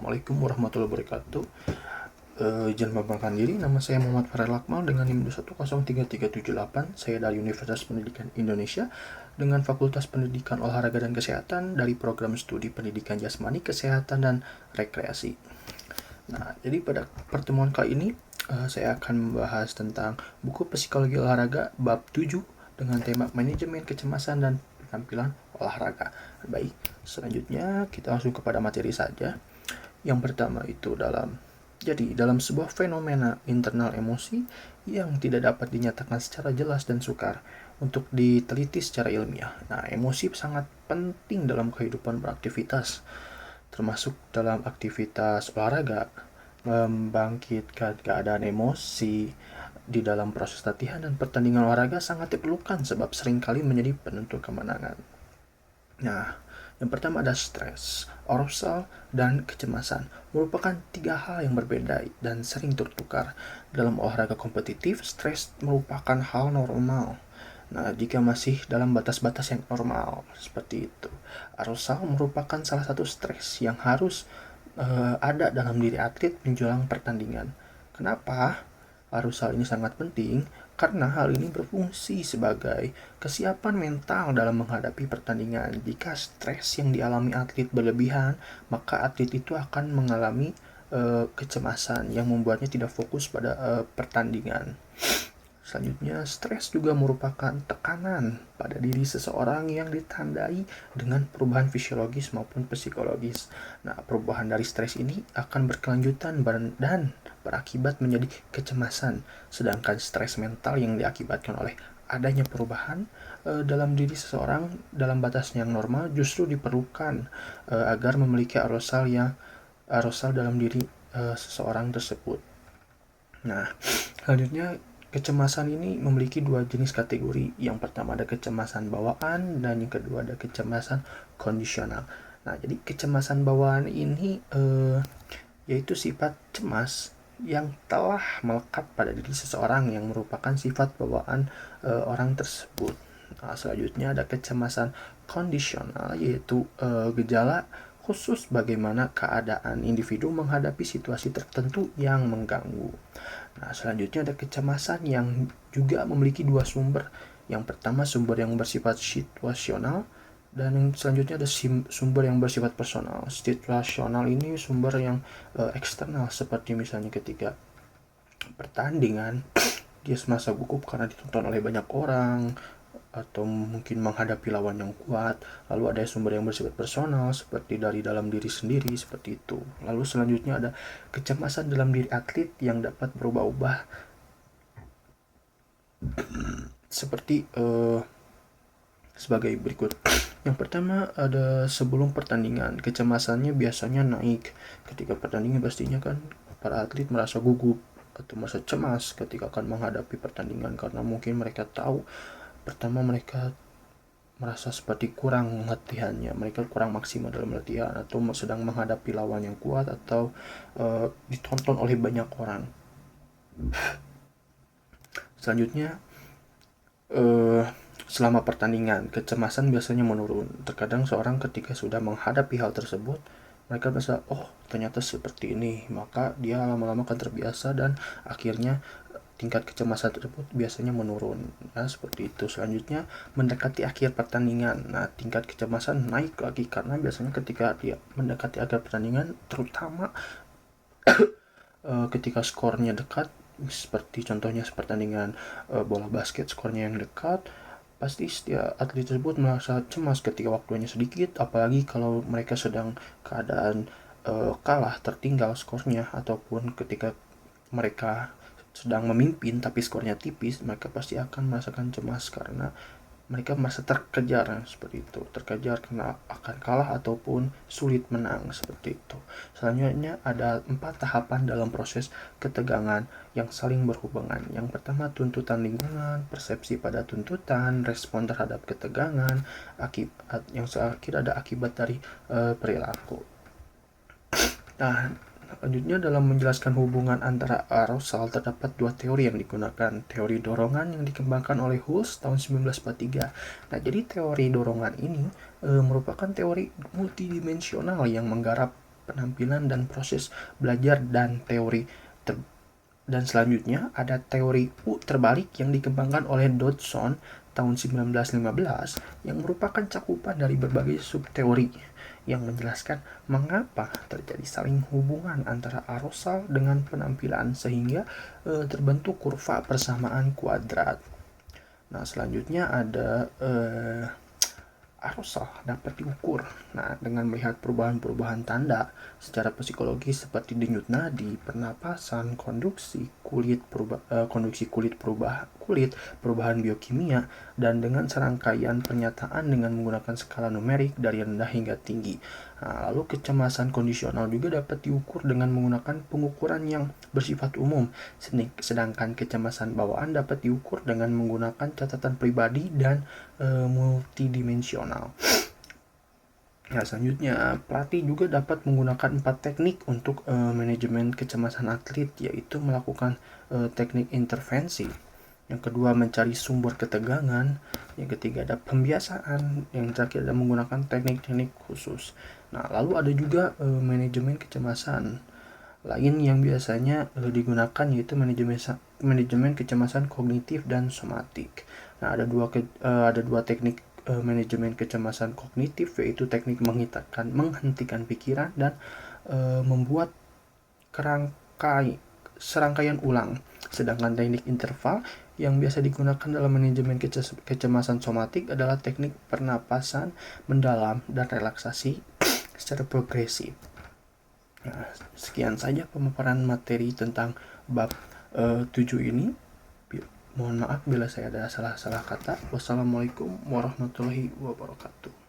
Assalamualaikum warahmatullahi wabarakatuh. Izin memperkenalkan diri, nama saya Muhammad Farel Akmal dengan NIM 1033378. Saya dari Universitas Pendidikan Indonesia dengan Fakultas Pendidikan Olahraga dan Kesehatan dari Program Studi Pendidikan Jasmani, Kesehatan, dan Rekreasi. Nah, jadi pada pertemuan kali ini saya akan membahas tentang buku Psikologi Olahraga bab 7 dengan tema manajemen kecemasan dan penampilan olahraga. Baik, selanjutnya kita langsung kepada materi saja. Yang pertama itu dalam sebuah fenomena internal emosi yang tidak dapat dinyatakan secara jelas dan sukar untuk diteliti secara ilmiah. Nah, emosi sangat penting dalam kehidupan beraktivitas, termasuk dalam aktivitas olahraga. Membangkitkan keadaan emosi di dalam proses latihan dan pertandingan olahraga sangat diperlukan sebab seringkali menjadi penentu kemenangan. Nah, yang pertama ada stres, arousal, dan kecemasan. Merupakan tiga hal yang berbeda dan sering tertukar. Dalam olahraga kompetitif, stres merupakan hal normal. Nah, jika masih dalam batas-batas yang normal, seperti itu. Arousal merupakan salah satu stres yang harus ada dalam diri atlet menjelang pertandingan. Kenapa? Arousal ini sangat penting karena hal ini berfungsi sebagai kesiapan mental dalam menghadapi pertandingan. Jika stres yang dialami atlet berlebihan, maka atlet itu akan mengalami kecemasan yang membuatnya tidak fokus pada pertandingan. Selanjutnya, stres juga merupakan tekanan pada diri seseorang yang ditandai dengan perubahan fisiologis maupun psikologis. Nah, perubahan dari stres ini akan berkelanjutan dan berakibat menjadi kecemasan. Sedangkan stres mental yang diakibatkan oleh adanya perubahan dalam diri seseorang dalam batas yang normal justru diperlukan agar memiliki arousal dalam diri seseorang tersebut. Nah, selanjutnya kecemasan ini memiliki dua jenis kategori. Yang pertama ada kecemasan bawaan dan yang kedua ada kecemasan kondisional. Nah, jadi kecemasan bawaan ini yaitu sifat cemas yang telah melekat pada diri seseorang yang merupakan sifat bawaan orang tersebut. Nah, selanjutnya ada kecemasan kondisional yaitu gejala khusus bagaimana keadaan individu menghadapi situasi tertentu yang mengganggu. Nah, selanjutnya ada kecemasan yang juga memiliki dua sumber. Yang pertama sumber yang bersifat situasional dan yang selanjutnya ada sumber yang bersifat personal. Situasional ini sumber yang eksternal seperti misalnya ketika pertandingan dia merasa gugup karena ditonton oleh banyak orang atau mungkin menghadapi lawan yang kuat. Lalu ada sumber yang bersifat personal seperti dari dalam diri sendiri, seperti itu. Lalu selanjutnya ada kecemasan dalam diri atlet yang dapat berubah-ubah seperti sebagai berikut. Yang pertama ada sebelum pertandingan. Kecemasannya biasanya naik ketika pertandingan. Pastinya kan para atlet merasa gugup atau merasa cemas ketika akan menghadapi pertandingan karena mungkin mereka tahu pertama mereka merasa seperti kurang latihannya, mereka kurang maksimal dalam latihan atau sedang menghadapi lawan yang kuat atau ditonton oleh banyak orang. Selanjutnya selama pertandingan kecemasan biasanya menurun. Terkadang seorang ketika sudah menghadapi hal tersebut mereka merasa oh ternyata seperti ini, maka dia lama-lama akan terbiasa dan akhirnya tingkat kecemasan tersebut biasanya menurun. Ya, seperti itu. Selanjutnya mendekati akhir pertandingan. Nah, tingkat kecemasan naik lagi karena biasanya ketika dia mendekati akhir pertandingan, terutama ketika skornya dekat, seperti contohnya pertandingan bola basket skornya yang dekat, pasti setiap atlet tersebut merasa cemas ketika waktunya sedikit, apalagi kalau mereka sedang keadaan kalah, tertinggal skornya, ataupun ketika mereka sedang memimpin tapi skornya tipis, mereka pasti akan merasakan cemas karena mereka merasa terkejar seperti itu, terkejar karena akan kalah ataupun sulit menang seperti itu. Selanjutnya ada 4 tahapan dalam proses ketegangan yang saling berhubungan. Yang pertama tuntutan lingkungan, persepsi pada tuntutan, respon terhadap ketegangan, akibat yang terakhir ada akibat dari perilaku. Nah, selanjutnya dalam menjelaskan hubungan antara arousal terdapat dua teori yang digunakan. Teori dorongan yang dikembangkan oleh Hulse tahun 1943. Nah, jadi teori dorongan ini merupakan teori multidimensional yang menggarap penampilan dan proses belajar dan teori. Dan selanjutnya ada teori U terbalik yang dikembangkan oleh Dodson tahun 1915 yang merupakan cakupan dari berbagai subteori yang menjelaskan mengapa terjadi saling hubungan antara arousal dengan penampilan sehingga terbentuk kurva persamaan kuadrat. Nah, selanjutnya ada arousal dapat diukur. Nah, dengan melihat perubahan-perubahan tanda secara psikologis seperti denyut nadi, pernapasan, perubahan biokimia, dan dengan serangkaian pernyataan dengan menggunakan skala numerik dari rendah hingga tinggi. Nah, lalu kecemasan kondisional juga dapat diukur dengan menggunakan pengukuran yang bersifat umum, sedangkan kecemasan bawaan dapat diukur dengan menggunakan catatan pribadi dan multidimensional. Nah, selanjutnya pelatih juga dapat menggunakan 4 teknik untuk manajemen kecemasan atlet, yaitu melakukan teknik intervensi. Yang kedua, mencari sumber ketegangan. Yang ketiga, ada pembiasaan. Yang terakhir, ada menggunakan teknik-teknik khusus. Nah, lalu ada juga manajemen kecemasan lain yang biasanya digunakan, yaitu manajemen kecemasan kognitif dan somatik. Nah, ada dua teknik manajemen kecemasan kognitif, yaitu teknik menghentikan pikiran dan membuat serangkaian ulang. Sedangkan teknik interval yang biasa digunakan dalam manajemen kecemasan somatik adalah teknik pernapasan mendalam dan relaksasi secara progresif. Nah, sekian saja pemaparan materi tentang bab 7 ini. Mohon maaf bila saya ada salah-salah kata. Wassalamualaikum warahmatullahi wabarakatuh.